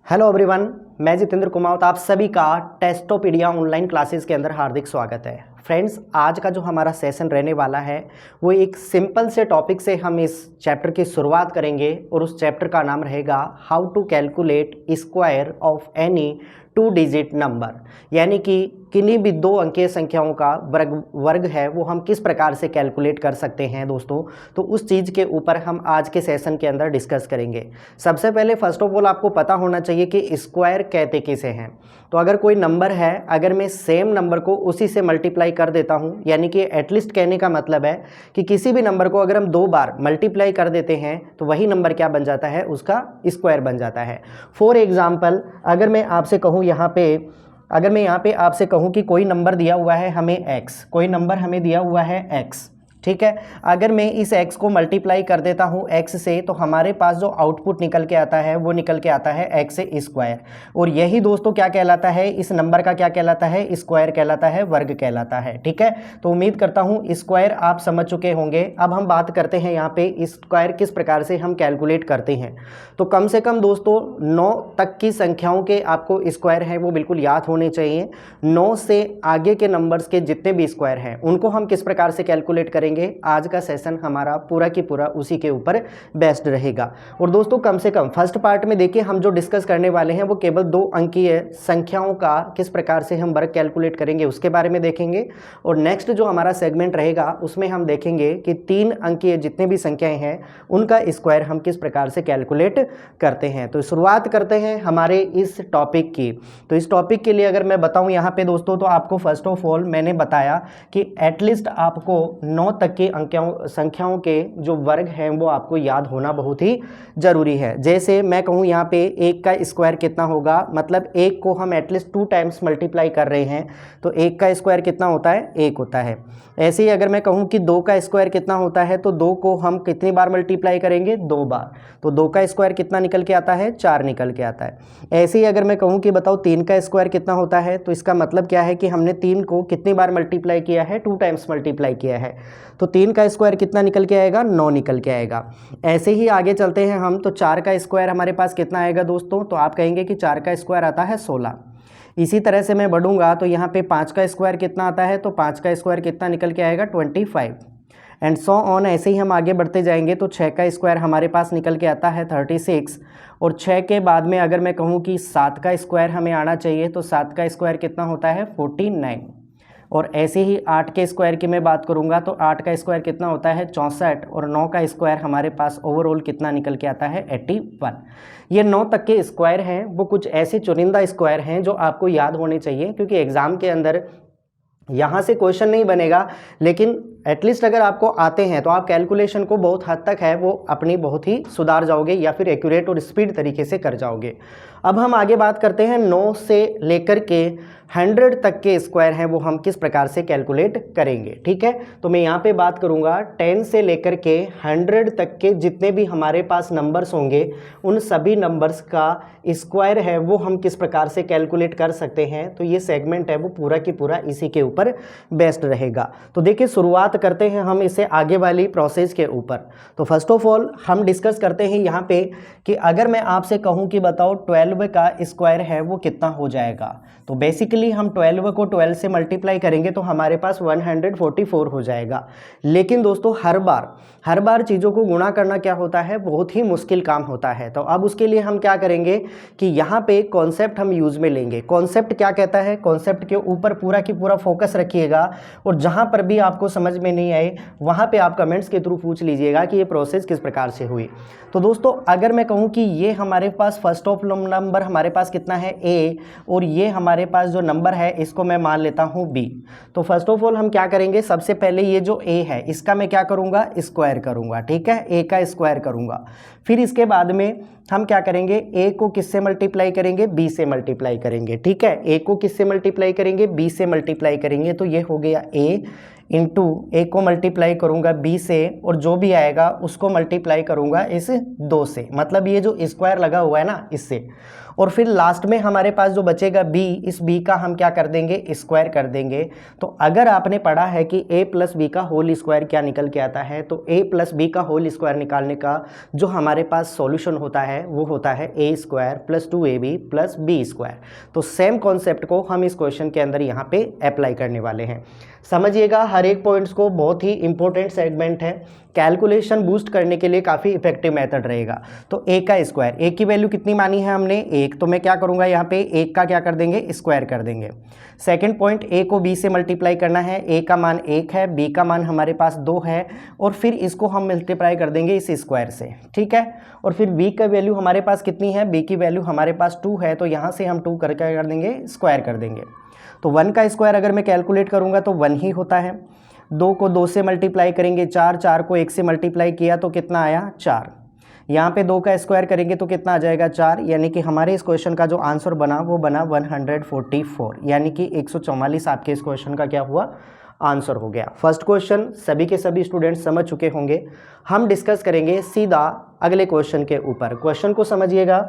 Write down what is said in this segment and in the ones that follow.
Hello everyone, मैं जितेंद्र कुमावत आप सभी का टेस्टोपीडिया ऑनलाइन क्लासेस के अंदर हार्दिक स्वागत है। फ्रेंड्स, आज का जो हमारा सेशन रहने वाला है वो एक सिंपल से टॉपिक से हम इस चैप्टर की शुरुआत करेंगे और उस चैप्टर का नाम रहेगा how to calculate square of any 2 digit number, यानी कि किन्हीं भी 2 अंकीय संख्याओं का वर्ग है वो हम किस प्रकार से कैलकुलेट कर सकते हैं दोस्तों। तो उस चीज़ के ऊपर हम आज के सेशन के अंदर डिस्कस करेंगे। सबसे पहले फर्स्ट ऑफ ऑल आपको पता होना चाहिए कि स्क्वायर कहते किसे हैं। तो अगर कोई नंबर है, अगर मैं सेम नंबर को उसी से मल्टीप्लाई कर देता हूं, यानी कि एटलीस्ट कहने का मतलब है कि किसी भी नंबर को अगर हम 2 बार मल्टीप्लाई कर देते हैं तो वही नंबर क्या बन जाता है, उसका स्क्वायर बन जाता है। फॉर एग्जाम्पल, अगर मैं आपसे कहूँ यहाँ पे आपसे कहूँ कि कोई नंबर दिया हुआ है हमें x, कोई नंबर हमें दिया हुआ है x, ठीक है। अगर मैं इस x को मल्टीप्लाई कर देता हूँ x से तो हमारे पास जो आउटपुट निकल के आता है वो निकल के आता है x स्क्वायर। और यही दोस्तों क्या कहलाता है, इस नंबर का क्या कहलाता है, स्क्वायर कहलाता है, वर्ग कहलाता है, ठीक है। तो उम्मीद करता हूँ स्क्वायर आप समझ चुके होंगे। अब हम बात करते हैं यहाँ पे स्क्वायर किस प्रकार से हम कैलकुलेट करते हैं। तो कम से कम दोस्तों 9 तक की संख्याओं के आपको स्क्वायर हैं वो बिल्कुल याद होने चाहिए। 9 से आगे के नंबर्स के जितने भी स्क्वायर हैं उनको हम किस प्रकार से कैलकुलेट करेंगे। आज का सेशन हमारा पूरा की पूरा उसी के ऊपर बेस्ड रहेगा। और दोस्तों कम से कम फर्स्ट पार्ट में देखिए हम जो डिस्कस करने वाले हैं वो केवल 2 अंकीय संख्याओं का किस प्रकार से हम वर्ग कैलकुलेट करेंगे उसके बारे में देखेंगे। और नेक्स्ट जो हमारा सेगमेंट रहेगा उसमें हम देखेंगे कि 3 अंकीय जितने भी संख्याएं हैं उनका स्क्वायर हम किस प्रकार से कैलकुलेट करते हैं। तो शुरुआत करते हैं हमारे इस टॉपिक की। तो इस टॉपिक के लिए अगर मैं बताऊं यहाँ पे दोस्तों, तो आपको फर्स्ट ऑफ ऑल मैंने बताया कि एटलीस्ट आपको 9 तक की संख्याओं के जो वर्ग हैं वो आपको याद होना बहुत ही ज़रूरी है। जैसे मैं कहूँ यहाँ पे 1 का स्क्वायर कितना होगा, मतलब 1 को हम एटलीस्ट 2 टाइम्स मल्टीप्लाई कर रहे हैं तो 1 का स्क्वायर कितना होता है, 1 होता है। ऐसे ही अगर मैं कहूँ कि 2 का स्क्वायर कितना होता है तो 2 को हम कितनी बार मल्टीप्लाई करेंगे, 2 बार। तो 2 का स्क्वायर कितना निकल के आता है, 4 निकल के आता है। ऐसे ही अगर मैं कहूँ कि बताओ 3 का स्क्वायर कितना होता है, तो इसका मतलब क्या है कि हमने 3 को कितनी बार मल्टीप्लाई किया है, 2 टाइम्स मल्टीप्लाई किया है। तो 3 का स्क्वायर कितना निकल के आएगा, 9 निकल के आएगा। ऐसे ही आगे चलते हैं हम, तो 4 का स्क्वायर हमारे पास कितना आएगा दोस्तों, तो आप कहेंगे कि 4 का स्क्वायर आता है 16। इसी तरह से मैं बढ़ूंगा तो यहाँ पे 5 का स्क्वायर कितना आता है, तो 5 का स्क्वायर कितना निकल के आएगा, 25 एंड सो ऑन। ऐसे ही हम आगे बढ़ते जाएंगे तो 6 का स्क्वायर हमारे पास निकल के आता है 36। और 6 के बाद में अगर मैं कहूँ कि 7 का स्क्वायर हमें आना चाहिए तो 7 का स्क्वायर कितना होता है, 49। और ऐसे ही 8 के स्क्वायर की मैं बात करूंगा तो 8 का स्क्वायर कितना होता है, 64। और 9 का स्क्वायर हमारे पास ओवरऑल कितना निकल के आता है, 81। ये 9 तक के स्क्वायर हैं वो कुछ ऐसे चुनिंदा स्क्वायर हैं जो आपको याद होने चाहिए, क्योंकि एग्जाम के अंदर यहाँ से क्वेश्चन नहीं बनेगा, लेकिन एटलीस्ट अगर आपको आते हैं तो आप कैलकुलेशन को बहुत हद तक है वो अपनी बहुत ही सुधार जाओगे या फिर एक्यूरेट और स्पीड तरीके से कर जाओगे। अब हम आगे बात करते हैं 9 से लेकर के 100 तक के स्क्वायर हैं वो हम किस प्रकार से कैलकुलेट करेंगे, ठीक है। तो मैं यहाँ पे बात करूँगा 10 से लेकर के 100 तक के जितने भी हमारे पास नंबर्स होंगे उन सभी नंबर्स का स्क्वायर है वो हम किस प्रकार से कैलकुलेट कर सकते हैं। तो ये सेगमेंट है वो पूरा की पूरा इसी के ऊपर बेस्ड रहेगा। तो देखिए शुरुआत करते हैं हम इससे आगे वाली प्रोसेस के ऊपर। तो फर्स्ट ऑफ ऑल हम डिस्कस करते हैं यहाँ पे कि अगर मैं आपसे कहूँ कि बताओ 12 का स्क्वायर है वो कितना हो जाएगा, तो बेसिकली हम 12 को 12 से मल्टीप्लाई करेंगे तो हमारे पास 144 हो जाएगा। लेकिन दोस्तों हर बार चीज़ों को गुणा करना क्या होता है, बहुत ही मुश्किल काम होता है। तो अब उसके लिए हम क्या करेंगे कि यहाँ पे कॉन्सेप्ट हम यूज़ में लेंगे। कॉन्सेप्ट क्या कहता है, कॉन्सेप्ट के ऊपर पूरा की पूरा फोकस रखिएगा और जहाँ पर भी आपको समझ में नहीं आए वहाँ पे आप कमेंट्स के थ्रू पूछ लीजिएगा कि ये प्रोसेस किस प्रकार से हुई। तो दोस्तों अगर मैं कहूँ कि ये हमारे पास फर्स्ट ऑफ नंबर हमारे पास कितना है, a, और ये हमारे पास जो नंबर है इसको मैं मान लेता हूँ b। तो फर्स्ट ऑफ ऑल हम क्या करेंगे, सबसे पहले ये जो a है इसका मैं क्या करूँगा, स्क्वायर करूँगा, ठीक है, a का स्क्वायर करूँगा। फिर इसके बाद में हम क्या करेंगे, a को किससे मल्टीप्लाई करेंगे, b से मल्टीप्लाई करेंगे, ठीक है। a को किससे मल्टीप्लाई करेंगे, b से मल्टीप्लाई करेंगे, तो ये हो गया a इंटू ए को मल्टीप्लाई करूँगा बी से, और जो भी आएगा उसको मल्टीप्लाई करूँगा इस 2 से, मतलब ये जो स्क्वायर लगा हुआ है ना इससे। और फिर लास्ट में हमारे पास जो बचेगा b, इस b का हम क्या कर देंगे, स्क्वायर कर देंगे। तो अगर आपने पढ़ा है कि a प्लस बी का होल स्क्वायर क्या निकल के आता है, तो a प्लस बी का होल स्क्वायर निकालने का जो हमारे पास सॉल्यूशन होता है वो होता है a square plus 2ab plus B square. तो सेम कॉन्सेप्ट को हम इस क्वेश्चन के अंदर यहाँ पे अप्लाई करने वाले हैं। समझिएगा हर एक पॉइंट्स को, बहुत ही इंपॉर्टेंट सेगमेंट है, कैलकुलेशन बूस्ट करने के लिए काफ़ी इफेक्टिव मेथड रहेगा। तो a का स्क्वायर, a की वैल्यू कितनी मानी है हमने 1, तो मैं क्या करूँगा यहाँ पे 1 का क्या कर देंगे, स्क्वायर कर देंगे। सेकंड पॉइंट, a को b से मल्टीप्लाई करना है, a का मान 1 है, b का मान हमारे पास 2 है, और फिर इसको हम मल्टीप्लाई कर देंगे इस स्क्वायर से, ठीक है। और फिर b का वैल्यू हमारे पास कितनी है, b की वैल्यू हमारे पास 2 है, तो यहाँ से हम 2 करके कर देंगे, स्क्वायर कर देंगे। तो 1 का स्क्वायर अगर मैं कैलकुलेट करूँगा तो 1 ही होता है। 2 को 2 से मल्टीप्लाई करेंगे 4, 4 को 1 से मल्टीप्लाई किया तो कितना आया 4। यहाँ पे 2 का स्क्वायर करेंगे तो कितना आ जाएगा 4, यानी कि हमारे इस क्वेश्चन का जो आंसर बना वो बना 144, यानी कि 144 आपके इस क्वेश्चन का क्या हुआ, आंसर हो गया। फर्स्ट क्वेश्चन सभी के सभी स्टूडेंट्स समझ चुके होंगे। हम डिस्कस करेंगे सीधा अगले क्वेश्चन के ऊपर। क्वेश्चन को समझिएगा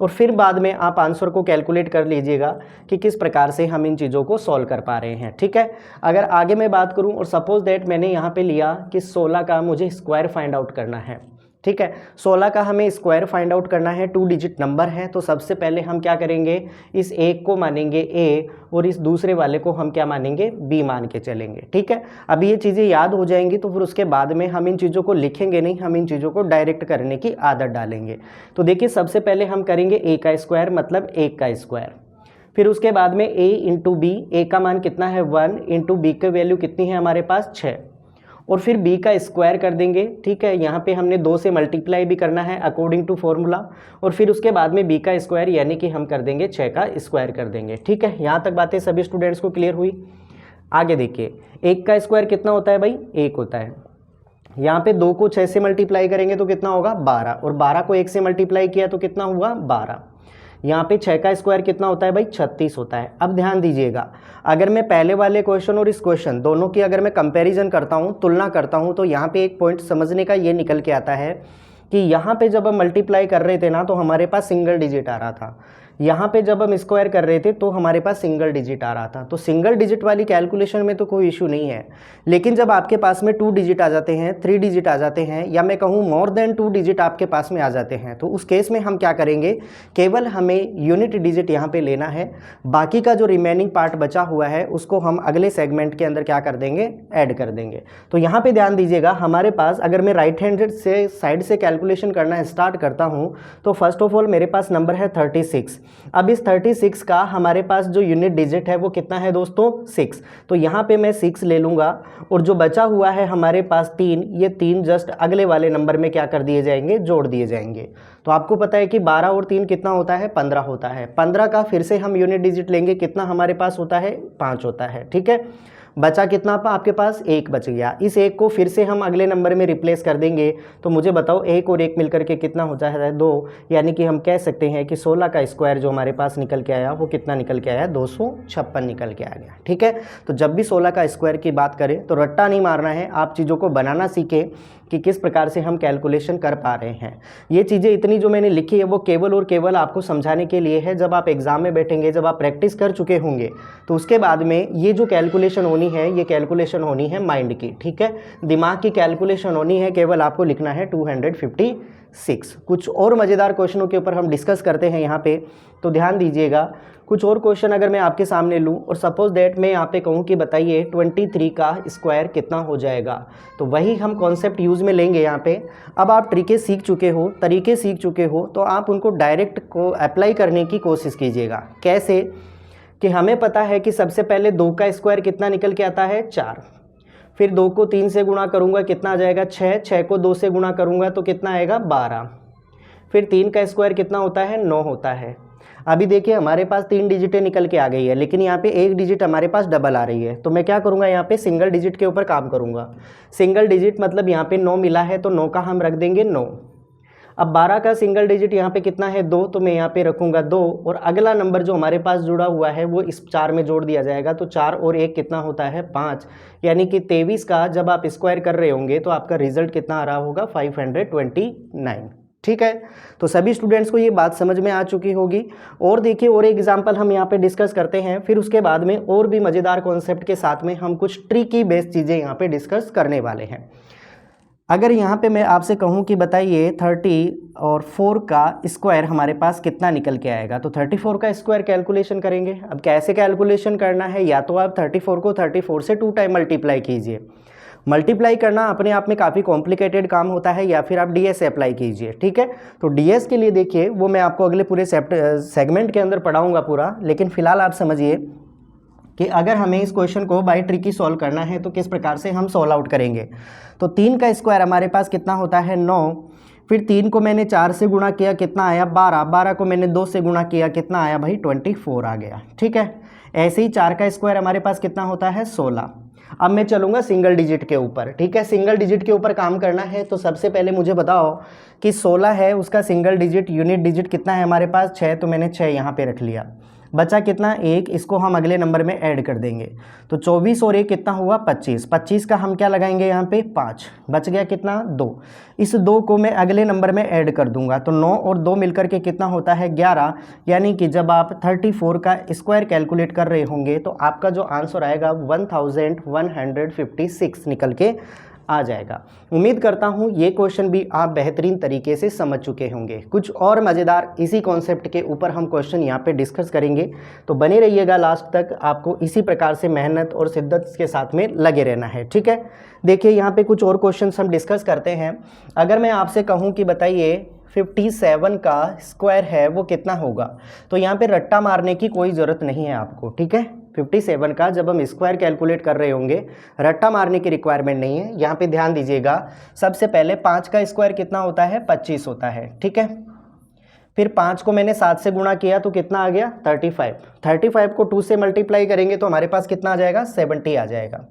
और फिर बाद में आप आंसर को कैलकुलेट कर लीजिएगा कि किस प्रकार से हम इन चीज़ों को सॉल्व कर पा रहे हैं, ठीक है। अगर आगे मैं बात करूं और सपोज दैट मैंने यहाँ पे लिया कि 16 का मुझे स्क्वायर फाइंड आउट करना है, ठीक है। 16 का हमें स्क्वायर फाइंड आउट करना है, 2 डिजिट नंबर है, तो सबसे पहले हम क्या करेंगे, इस एक को मानेंगे a और इस दूसरे वाले को हम क्या मानेंगे, b मान के चलेंगे, ठीक है। अभी ये चीज़ें याद हो जाएंगी तो फिर उसके बाद में हम इन चीज़ों को लिखेंगे नहीं, हम इन चीज़ों को डायरेक्ट करने की आदत डालेंगे। तो देखिए सबसे पहले हम करेंगे a का स्क्वायर, मतलब 1 का स्क्वायर। फिर उसके बाद में a इंटू बी, ए का मान कितना है 1, इंटू बी की वैल्यू कितनी है हमारे पास 6, और फिर b का स्क्वायर कर देंगे, ठीक है। यहाँ पे हमने 2 से मल्टीप्लाई भी करना है अकॉर्डिंग टू फॉर्मूला, और फिर उसके बाद में b का स्क्वायर यानी कि हम कर देंगे 6 का स्क्वायर कर देंगे, ठीक है। यहाँ तक बातें सभी स्टूडेंट्स को क्लियर हुई। आगे देखिए 1 का स्क्वायर कितना होता है भाई, 1 होता है। यहाँ पे 2 को 6 से मल्टीप्लाई करेंगे तो कितना होगा 12, और 12 को 1 से मल्टीप्लाई किया तो कितना हुआ 12। यहाँ पे 6 का स्क्वायर कितना होता है भाई 36 होता है। अब ध्यान दीजिएगा, अगर मैं पहले वाले क्वेश्चन और इस क्वेश्चन दोनों की अगर मैं कंपैरिजन करता हूँ, तुलना करता हूँ, तो यहाँ पे एक पॉइंट समझने का ये निकल के आता है कि यहाँ पे जब हम मल्टीप्लाई कर रहे थे ना तो हमारे पास सिंगल डिजिट आ रहा था, यहाँ पे जब हम स्क्वायर कर रहे थे तो हमारे पास सिंगल डिजिट आ रहा था। तो सिंगल डिजिट वाली कैलकुलेशन में तो कोई इशू नहीं है, लेकिन जब आपके पास में 2 डिजिट आ जाते हैं, 3 डिजिट आ जाते हैं, या मैं कहूँ मोर देन 2 डिजिट आपके पास में आ जाते हैं, तो उस केस में हम क्या करेंगे, केवल हमें यूनिट डिजिट यहाँ पे लेना है, बाकी का जो रिमेनिंग पार्ट बचा हुआ है उसको हम अगले सेगमेंट के अंदर क्या कर देंगे, ऐड कर देंगे। तो यहाँ पे ध्यान दीजिएगा, हमारे पास अगर मैं राइट हैंडेड से साइड से कैलकुलेशन करना स्टार्ट करता हूँ तो फर्स्ट ऑफ ऑल मेरे पास नंबर है 36। अब इस 36 का हमारे पास जो यूनिट डिजिट है वो कितना है दोस्तों 6, तो यहाँ पे मैं 6 ले लूँगा, और जो बचा हुआ है हमारे पास 3, ये 3 जस्ट अगले वाले नंबर में क्या कर दिए जाएंगे, जोड़ दिए जाएंगे। तो आपको पता है कि 12 और 3 कितना होता है 15 होता है। 15 का फिर से हम यूनिट डिजिट लेंगे, कितना हमारे पास होता है 5 होता है, ठीक है। बचा कितना आपके पास 1 बच गया, इस 1 को फिर से हम अगले नंबर में रिप्लेस कर देंगे, तो मुझे बताओ 1 और 1 मिलकर के कितना हो जाता है 2, यानी कि हम कह सकते हैं कि 16 का स्क्वायर जो हमारे पास निकल के आया वो कितना निकल के आया, 256 निकल के आ गया, ठीक है। तो जब भी 16 का स्क्वायर की बात करें तो रट्टा नहीं मारना है, आप चीज़ों को बनाना सीखें कि किस प्रकार से हम कैलकुलेशन कर पा रहे हैं। ये चीज़ें इतनी जो मैंने लिखी है वो केवल और केवल आपको समझाने के लिए है। जब आप एग्जाम में बैठेंगे, जब आप प्रैक्टिस कर चुके होंगे, तो उसके बाद में ये जो कैलकुलेशन होनी है, ये कैलकुलेशन होनी है माइंड की, ठीक है, दिमाग की कैलकुलेशन होनी है। केवल आपको लिखना है 256। कुछ और मज़ेदार क्वेश्चनों के ऊपर हम डिस्कस करते हैं यहाँ पे, तो ध्यान दीजिएगा। कुछ और क्वेश्चन अगर मैं आपके सामने लूँ और सपोज दैट मैं यहाँ पे कहूँ कि बताइए 23 का स्क्वायर कितना हो जाएगा, तो वही हम कॉन्सेप्ट यूज़ में लेंगे यहाँ पे। अब आप तरीके सीख चुके हो तो आप उनको डायरेक्ट को अप्लाई करने की कोशिश कीजिएगा। कैसे कि हमें पता है कि सबसे पहले 2 का स्क्वायर कितना निकल के आता है 4, फिर 2 को 3 से गुणा करूँगा कितना आ जाएगा 6, 6 को 2 से गुणा करूँगा तो कितना आएगा 12, फिर 3 का स्क्वायर कितना होता है 9 होता है। अभी देखिए हमारे पास 3 डिजिटें निकल के आ गई है, लेकिन यहाँ पे 1 डिजिट हमारे पास डबल आ रही है, तो मैं क्या करूँगा यहाँ पे सिंगल डिजिट के ऊपर काम करूँगा। सिंगल डिजिट मतलब यहाँ पे 9 मिला है तो 9 का हम रख देंगे 9। अब 12 का सिंगल डिजिट यहाँ पे कितना है 2, तो मैं यहाँ पे रखूँगा 2 और अगला नंबर जो हमारे पास जुड़ा हुआ है वो इस 4 में जोड़ दिया जाएगा। तो 4 और 1 कितना होता है 5, यानी कि 23 का जब आप स्क्वायर कर रहे होंगे तो आपका रिजल्ट कितना आ रहा होगा 529। ठीक है, तो सभी स्टूडेंट्स को ये बात समझ में आ चुकी होगी। और देखिए और एग्जाम्पल हम यहाँ पे डिस्कस करते हैं, फिर उसके बाद में और भी मज़ेदार कॉन्सेप्ट के साथ में हम कुछ ट्रिकी बेस्ड चीज़ें यहाँ पे डिस्कस करने वाले हैं। अगर यहाँ पे मैं आपसे कहूँ कि बताइए 34 का स्क्वायर हमारे पास कितना निकल के आएगा, तो 34 का स्क्वायर कैलकुलेशन करेंगे। अब कैसे कैलकुलेशन करना है, या तो आप 34 को 34 से 2 टाइम मल्टीप्लाई कीजिए। मल्टीप्लाई करना अपने आप में काफ़ी कॉम्प्लिकेटेड काम होता है, या फिर आप डीएस अप्लाई कीजिए। ठीक है, तो डीएस के लिए देखिए वो मैं आपको अगले पूरे सेगमेंट के अंदर पढ़ाऊँगा पूरा, लेकिन फिलहाल आप समझिए कि अगर हमें इस क्वेश्चन को बाय ट्रिकी सॉल्व करना है तो किस प्रकार से हम सॉल्व आउट करेंगे। तो 3 का स्क्वायर हमारे पास कितना होता है 9, फिर 3 को मैंने 4 से गुणा किया कितना आया 12, 12 को मैंने 2 से गुणा किया कितना आया भाई 24 आ गया। ठीक है, ऐसे ही 4 का स्क्वायर हमारे पास कितना होता है 16। अब मैं चलूँगा सिंगल डिजिट के ऊपर। ठीक है, सिंगल डिजिट के ऊपर काम करना है तो सबसे पहले मुझे बताओ कि 16 है उसका सिंगल डिजिट यूनिट डिजिट कितना है हमारे पास 6, तो मैंने 6 यहाँ पे रख लिया। बचा कितना 1, इसको हम अगले नंबर में ऐड कर देंगे। तो 24 और 1 कितना हुआ 25, 25 का हम क्या लगाएंगे यहाँ पे 5, बच गया कितना 2। इस 2 को मैं अगले नंबर में ऐड कर दूंगा, तो 9 और 2 मिलकर के कितना होता है 11। यानी कि जब आप 34 का स्क्वायर कैलकुलेट कर रहे होंगे तो आपका जो आंसर आएगा 1156 निकल के आ जाएगा। उम्मीद करता हूँ ये क्वेश्चन भी आप बेहतरीन तरीके से समझ चुके होंगे। कुछ और मज़ेदार इसी कॉन्सेप्ट के ऊपर हम क्वेश्चन यहाँ पे डिस्कस करेंगे, तो बने रहिएगा लास्ट तक। आपको इसी प्रकार से मेहनत और शिद्दत के साथ में लगे रहना है। ठीक है, देखिए यहाँ पे कुछ और क्वेश्चन हम डिस्कस करते हैं। अगर मैं आपसे कहूँ कि बताइए 57 का स्क्वायर है वो कितना होगा, तो यहाँ पे रट्टा मारने की कोई ज़रूरत नहीं है आपको। ठीक है, 57 का जब हम स्क्वायर कैलकुलेट कर रहे होंगे रट्टा मारने की रिक्वायरमेंट नहीं है। यहाँ पे ध्यान दीजिएगा, सबसे पहले 5 का स्क्वायर कितना होता है 25 होता है। ठीक है, फिर 5 को मैंने 7 से गुणा किया तो कितना आ गया 35, 35 को 2 से मल्टीप्लाई करेंगे तो हमारे पास कितना आ जाएगा 70 आ जाएगा।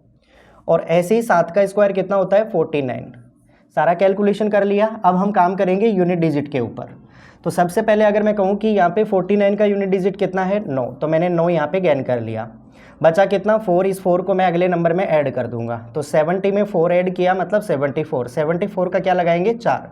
और ऐसे ही 7 का स्क्वायर कितना होता है 49। सारा कैलकुलेशन कर लिया। अब हम काम करेंगे यूनिट डिजिट के ऊपर। तो सबसे पहले अगर मैं कहूँ कि यहाँ पे 49 का यूनिट डिजिट कितना है 9, तो मैंने 9 यहाँ पे गेन कर लिया। बचा कितना 4, इस 4 को मैं अगले नंबर में ऐड कर दूंगा। तो 70 में 4 ऐड किया मतलब 74, 74 का क्या लगाएंगे 4,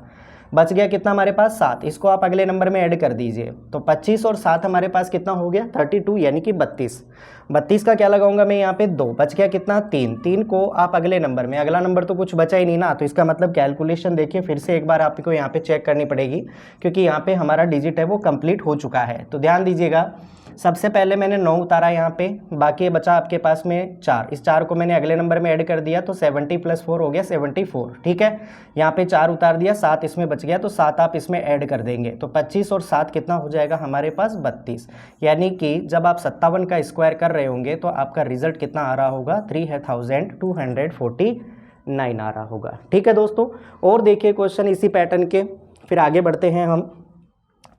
बच गया कितना हमारे पास 7, इसको आप अगले नंबर में ऐड कर दीजिए। तो 25 और 7 हमारे पास कितना हो गया 32, यानी कि 32। 32 का क्या लगाऊंगा मैं यहाँ पे 2, बच गया कितना 3, 3 को आप अगले नंबर में, अगला नंबर तो कुछ बचा ही नहीं ना, तो इसका मतलब कैलकुलेशन देखिए फिर से एक बार आपको यहाँ पे चेक करनी पड़ेगी, क्योंकि यहाँ पे हमारा डिजिट है वो कंप्लीट हो चुका है। तो ध्यान दीजिएगा, सबसे पहले मैंने 9 उतारा यहाँ पे, बाकी बचा आपके पास में 4, इस 4 को मैंने अगले नंबर में ऐड कर दिया तो 70 + 4 हो गया 74। ठीक है, यहाँ पे 4 उतार दिया, 7 इसमें बच गया तो 7 आप इसमें ऐड कर देंगे। तो 25 और 7 कितना हो जाएगा हमारे पास 32। यानी कि जब आप 57 का स्क्वायर कर रहे होंगे तो आपका रिजल्ट कितना आ रहा होगा 3249 आ रहा होगा। ठीक है दोस्तों, और देखिए क्वेश्चन इसी पैटर्न के, फिर आगे बढ़ते हैं हम।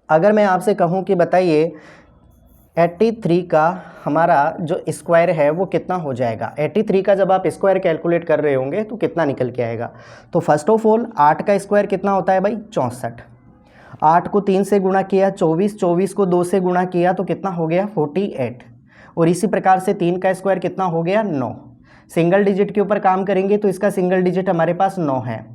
अगर मैं आपसे कहूँ कि बताइए 83 का हमारा जो स्क्वायर है वो कितना हो जाएगा। 83 का जब आप स्क्वायर कैलकुलेट कर रहे होंगे तो कितना निकल के आएगा। तो फर्स्ट ऑफ ऑल 8 का स्क्वायर कितना होता है भाई 64, 8 को 3 से गुणा किया 24, 24 को 2 से गुणा किया तो कितना हो गया 48। और इसी प्रकार से 3 का स्क्वायर कितना हो गया 9। सिंगल डिजिट के ऊपर काम करेंगे तो इसका सिंगल डिजिट हमारे पास 9 है।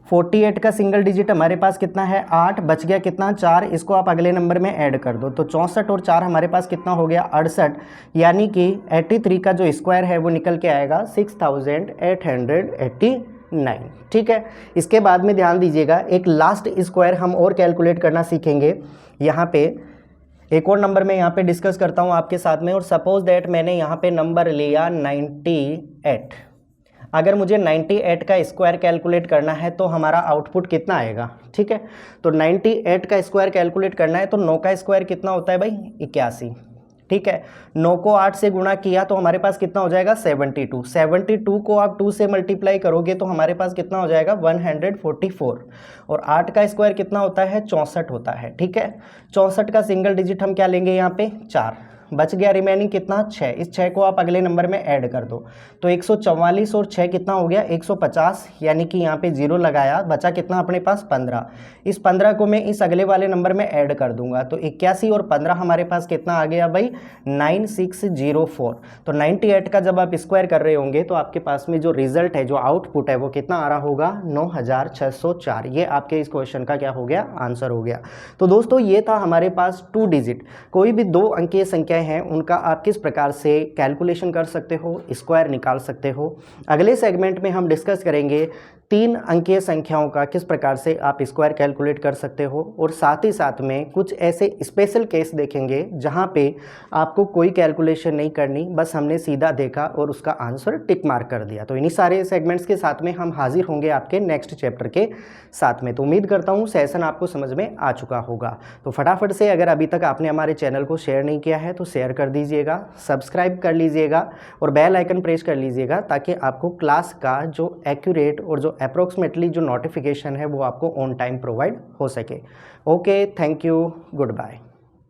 48 का सिंगल डिजिट हमारे पास कितना है 8, बच गया कितना 4, इसको आप अगले नंबर में ऐड कर दो। तो 64 और 4 हमारे पास कितना हो गया 68, यानी कि 83 का जो स्क्वायर है वो निकल के आएगा 6889। ठीक है, इसके बाद में ध्यान दीजिएगा एक लास्ट स्क्वायर हम और कैलकुलेट करना सीखेंगे। यहाँ पे एक और नंबर मैं यहाँ पे डिस्कस करता हूँ आपके साथ में। और सपोज दैट मैंने यहाँ पे नंबर लिया 98। अगर मुझे 98 का स्क्वायर कैलकुलेट करना है तो हमारा आउटपुट कितना आएगा। ठीक है, तो 98 का स्क्वायर कैलकुलेट करना है तो 9 का स्क्वायर कितना होता है भाई 81। ठीक है, 9 को 8 से गुणा किया तो हमारे पास कितना हो जाएगा 72। 72 को आप 2 से मल्टीप्लाई करोगे तो हमारे पास कितना हो जाएगा 144। और 8 का स्क्वायर कितना होता है 64 होता है। ठीक है, 64 का सिंगल डिजिट हम क्या लेंगे यहाँ पे 4, बच गया रिमेनिंग कितना 6। इस 6 को आप अगले नंबर में ऐड कर दो तो 144 और 6 कितना हो गया 150, यानी कि यहाँ पे 0 लगाया, बचा कितना अपने पास 15। इस 15 को मैं इस अगले वाले नंबर में ऐड कर दूंगा तो 81 और 15 हमारे पास कितना आ गया भाई 9604। तो 98 का जब आप स्क्वायर कर रहे होंगे तो आपके पास में जो रिजल्ट है, जो आउटपुट है, वो कितना आ रहा होगा 9604। ये आपके इस क्वेश्चन का क्या हो गया आंसर हो गया। तो दोस्तों ये था हमारे पास 2 डिजिट, कोई भी 2 अंकीय संख्याएं हैं उनका आप किस प्रकार से कैलकुलेशन कर सकते हो, स्क्वायर निकाल सकते हो। अगले सेगमेंट में हम डिस्कस करेंगे 3 अंकीय संख्याओं का किस प्रकार से आप स्क्वायर कैलकुलेट कर सकते हो, और साथ ही साथ में कुछ ऐसे स्पेशल केस देखेंगे जहां पे आपको कोई कैलकुलेशन नहीं करनी, बस हमने सीधा देखा और उसका आंसर टिक मार्क कर दिया। तो इन्हीं सारे सेगमेंट्स के साथ में हम हाजिर होंगे आपके नेक्स्ट चैप्टर के साथ में। तो उम्मीद करता हूँ सेशन आपको समझ में आ चुका होगा। तो फटाफट से अगर अभी तक आपने हमारे चैनल को शेयर नहीं किया है तो शेयर कर दीजिएगा, सब्सक्राइब कर लीजिएगा और बेल आइकन प्रेस कर लीजिएगा ताकि आपको क्लास का जो एक्यूरेट और जो अप्रोक्सीमेटली जो नोटिफिकेशन है वो आपको ऑन टाइम प्रोवाइड हो सके। Okay, thank you, good bye.